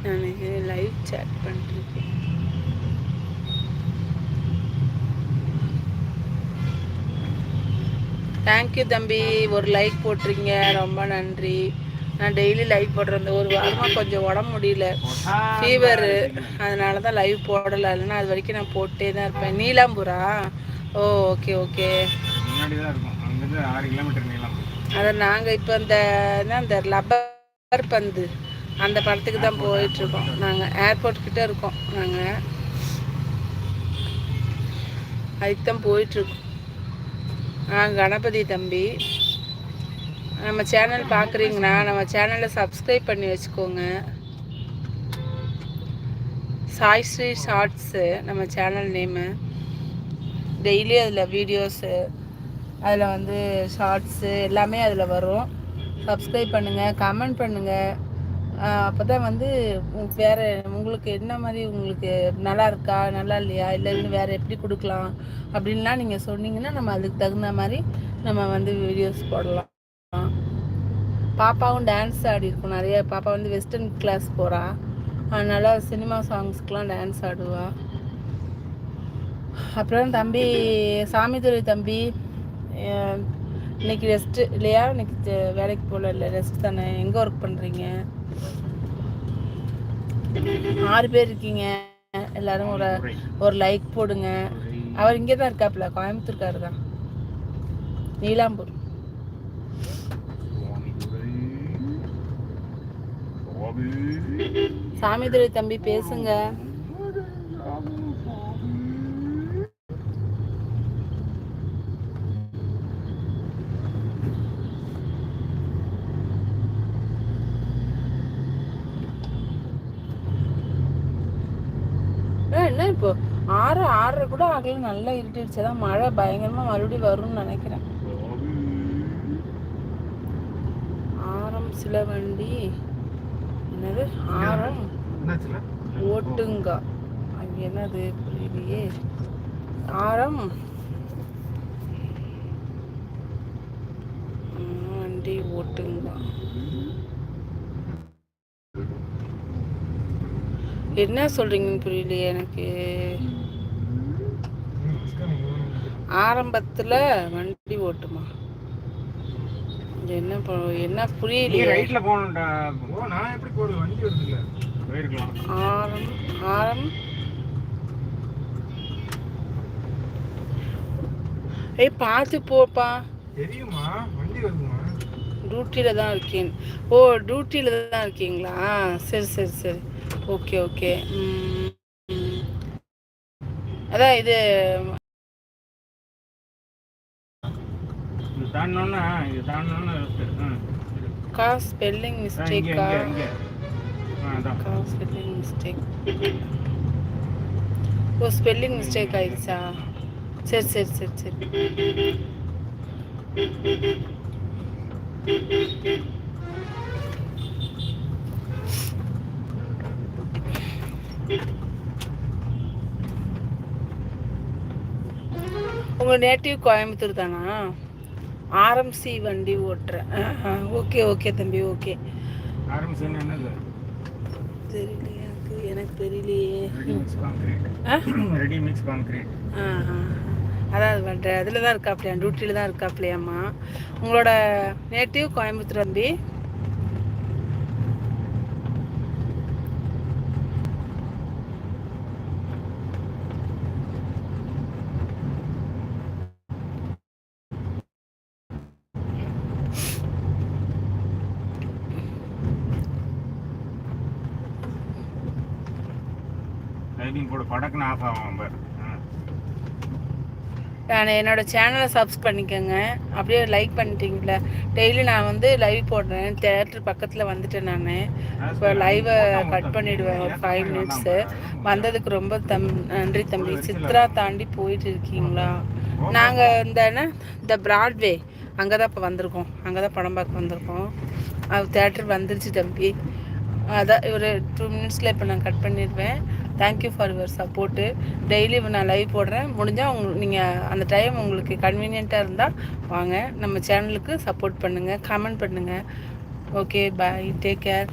நான் live chat பண்ணிருக்கேன். Thank you தம்பி, ஒரு லைக் போட்டிருக்கீங்க, ரொம்ப நன்றி. நான் டெய்லி லைவ் போடுறேன். இந்த ஒரு வாரமாக கொஞ்சம் உடம்பு முடியல, ஃபீவரு, அதனால தான் லைவ் போடலை. இல்லைன்னா அது வரைக்கும் நான் போட்டே தான் இருப்பேன். நீலாம்பூரா? ஓ, ஓகே ஓகே. அதை நாங்கள் இப்போ இந்த லப்பர் பந்து அந்த படத்துக்கு தான் போயிட்டுருக்கோம். நாங்கள் ஏர்போர்ட் கிட்ட இருக்கோம். நாங்கள் அதுக்கு தான் போயிட்டுருக்கோம். கணபதி தம்பி, நம்ம சேனல் பார்க்குறீங்கன்னா நம்ம சேனலை சப்ஸ்கிரைப் பண்ணி வச்சுக்கோங்க. சாய் ஸ்ரீ ஷார்ட்ஸு நம்ம சேனல் நேமு. டெய்லி அதில் வீடியோஸு, அதில் ஷார்ட்ஸு எல்லாமே அதில் வரும். சப்ஸ்கிரைப் பண்ணுங்கள், கமெண்ட் பண்ணுங்கள். அப்போ தான் வேறு உங்களுக்கு என்ன மாதிரி உங்களுக்கு நல்லா இருக்கா, நல்லா இல்லையா, இல்லை இன்னும் வேறு எப்படி கொடுக்கலாம் அப்படின்லாம் நீங்கள் சொன்னீங்கன்னா நம்ம அதுக்கு தகுந்த மாதிரி நம்ம வீடியோஸ் போடலாம். பாப்பாவும் டான்ஸ் ஆடி இருக்கும் நிறைய. பாப்பா வெஸ்டர்ன் கிளாஸ் போகிறா, அதனால் சினிமா சாங்ஸ்க்கெலாம் டான்ஸ் ஆடுவா. அப்புறம் தம்பி சாமிதுரை தம்பி, இன்னைக்கு ரெஸ்ட்டு இல்லையா? இன்னைக்கு வேலைக்கு போகல, இல்லை ரெஸ்ட் தானே? எங்கே ஒர்க் பண்ணுறீங்க? 6 பேர் இருக்கீங்க. எல்லாரும் ஒரு லைக் போடுங்க. அவர் இங்கே தான் இருக்காப்புல, கோயம்புத்தூர்காரு தான், நீலாம்பூர். சாமிதுரை தம்பி பேசுங்க. என்ன இப்போ 6:30 கூட ஆகல, நல்லா இருட்டுச்சுதான். மழை பயங்கரமா மறுபடியும் வரும்னு நினைக்கிறேன். ஆரம் சில வண்டி என்னது? ஆரம் ஓட்டுங்க, அங்க என்னது புரியலையே. ஆரம் வண்டி ஓட்டுங்க. என்ன சொல்றீங்கன்னு புரியலையே எனக்கு. ஆரம்பத்துல வண்டி ஓட்டுமா? என்ன புரியலையே. ரைட்ல போணும்டா. நான் எப்படி போறது? வண்டி வருதுல, போயிருக்கலாம். ஆரம் பார்த்து போப்பா. தெரியுமா? வண்டி வருதுமா. டியூட்டியில தான் இருக்கேன். ஓ, டியூட்டியில தான் இருக்கீங்களா? சரி சரி சரி, ஓகே ஓகே. அதான் இது ஸ்பெல்லிங் மிஸ்டேக்கா? Spelling mistake. ஓ, ஸ்பெல்லிங் மிஸ்டேக் ஆயிடுச்சா? சரி சரி சரி சரி. உங்க நேட்டிவ் கோயம்புத்தூர் தானா? ஆர்எம்சி வண்டி ஓட்டுறேன். ஓகே ஓகே தம்பி, ஓகே. தெரியலையே எனக்கு தெரியலையே. அதாவது அதில் தான் இருக்காப்லையா? டியூட்டியில் தான் இருக்காப்லையாம்மா. உங்களோட நேட்டிவ் கோயம்புத்தூர் தம்பி? நான் என்னோட சேனலை சப்ஸ்கிரைப் பண்ணிக்கோங்க. அப்படியே லைக் பண்ணிட்டீங்களா? டெய்லி நான் லைவ் போடுறேன். தேட்டர் பக்கத்தில் வந்துட்டேன். நான் இப்போ லைவை கட் பண்ணிவிடுவேன் ஒரு 5 மினிட்ஸு. வந்ததுக்கு ரொம்ப நன்றி தம்பி. சித்ரா தாண்டி போயிட்டு இருக்கீங்களா? நாங்கள் இந்த பிராட்வே அங்கே தான் இப்போ வந்திருக்கோம். அங்கே தான் படம் பார்க்க வந்திருக்கோம். அது தேட்டர் வந்துருச்சு தம்பி. அதான் ஒரு 2 மினிட்ஸில் இப்போ நான் கட் பண்ணிடுவேன். Thank you for your support. Daily நான் லைவ் போடுறேன். முடிஞ்சால் நீங்கள் அந்த டைம் உங்களுக்கு கன்வீனியண்ட்டாக இருந்தால் வாங்க, நம்ம சேனலுக்கு சப்போர்ட் பண்ணுங்கள், கமெண்ட் பண்ணுங்கள். ஓகே, பாய், டேக் கேர்.